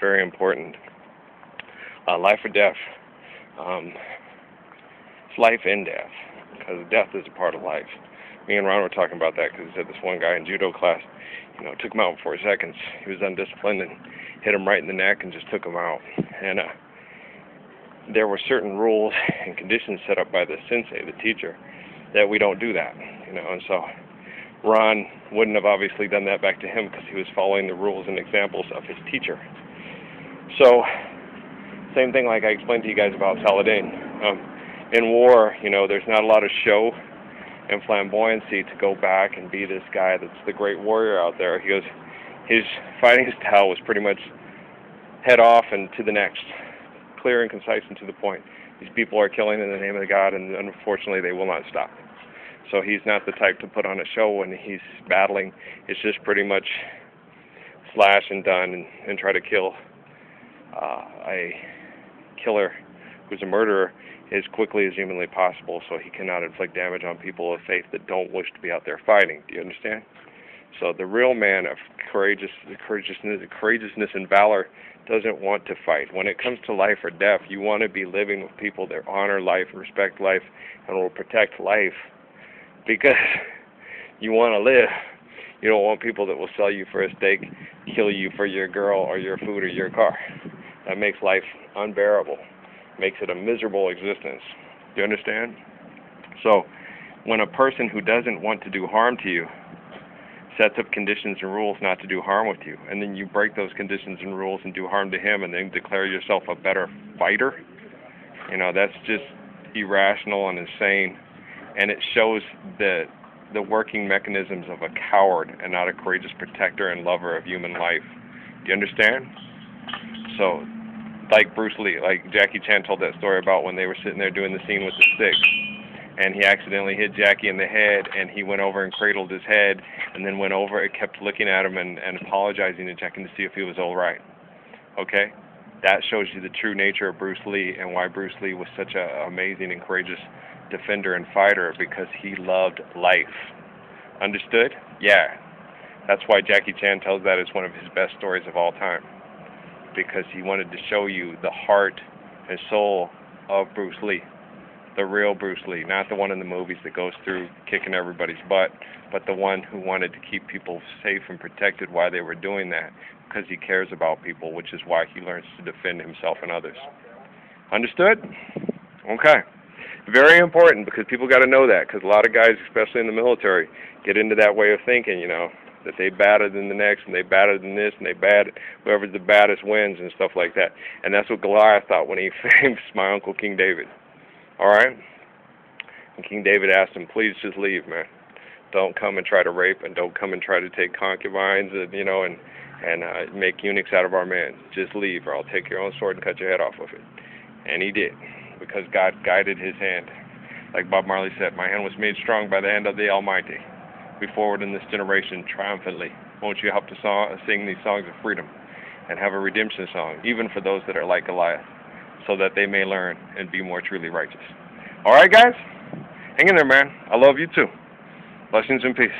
Very important. Life or death. Um, it's life and death, because death is a part of life. Me and Ron were talking about that because he said this one guy in judo class, took him out in 4 seconds. He was undisciplined and hit him right in the neck and just took him out. And there were certain rules and conditions set up by the sensei, the teacher, that we don't do that, And so Ron wouldn't have obviously done that back to him because he was following the rules and examples of his teacher. So, same thing like I explained to you guys about Saladin. In war, there's not a lot of show and flamboyancy to go back and be this guy that's the great warrior out there. He goes, his fighting style was pretty much head off and to the next, clear and concise and to the point. These people are killing in the name of the God, and unfortunately they will not stop. So he's not the type to put on a show when he's battling. It's just pretty much slash and done and try to kill a killer who's a murderer as quickly as humanly possible, so he cannot inflict damage on people of faith that don't wish to be out there fighting. Do you understand? So the real man of courageousness and valor doesn't want to fight. When it comes to life or death, you want to be living with people that honor life, respect life, and will protect life, because you want to live. You don't want people that will sell you for a steak, kill you for your girl or your food or your car. That makes life unbearable, makes it a miserable existence. Do you understand? So when a person who doesn't want to do harm to you sets up conditions and rules not to do harm with you, and then you break those conditions and rules and do harm to him and then declare yourself a better fighter, that's just irrational and insane, and it shows the working mechanisms of a coward and not a courageous protector and lover of human life. Do you understand? So, like Bruce Lee, like Jackie Chan told that story about when they were sitting there doing the scene with the stick, and he accidentally hit Jackie in the head, and he went over and cradled his head, and then went over and kept looking at him and apologizing and checking to see if he was all right. Okay? That shows you the true nature of Bruce Lee and why Bruce Lee was such an amazing and courageous defender and fighter, because he loved life. Understood? Yeah. That's why Jackie Chan tells that as one of his best stories of all time, because he wanted to show you the heart and soul of Bruce Lee. The real Bruce Lee, not the one in the movies that goes through kicking everybody's butt, but the one who wanted to keep people safe and protected while they were doing that, because he cares about people, which is why he learns to defend himself and others. Understood? Okay. Very important, because people got to know that, because a lot of guys, especially in the military, get into that way of thinking, that they better than the next, and they better than this, and whoever's the baddest wins, and stuff like that. And that's what Goliath thought when he faced my Uncle King David. All right? And King David asked him, please just leave, man. Don't come and try to rape, and don't come and try to take concubines, and make eunuchs out of our men. Just leave, or I'll take your own sword and cut your head off with it. And he did, because God guided his hand. Like Bob Marley said, my hand was made strong by the hand of the Almighty. Be forward in this generation triumphantly. Won't you help to sing these songs of freedom and have a redemption song, even for those that are like Goliath, so that they may learn and be more truly righteous. All right, guys? Hang in there, man. I love you too. Blessings and peace.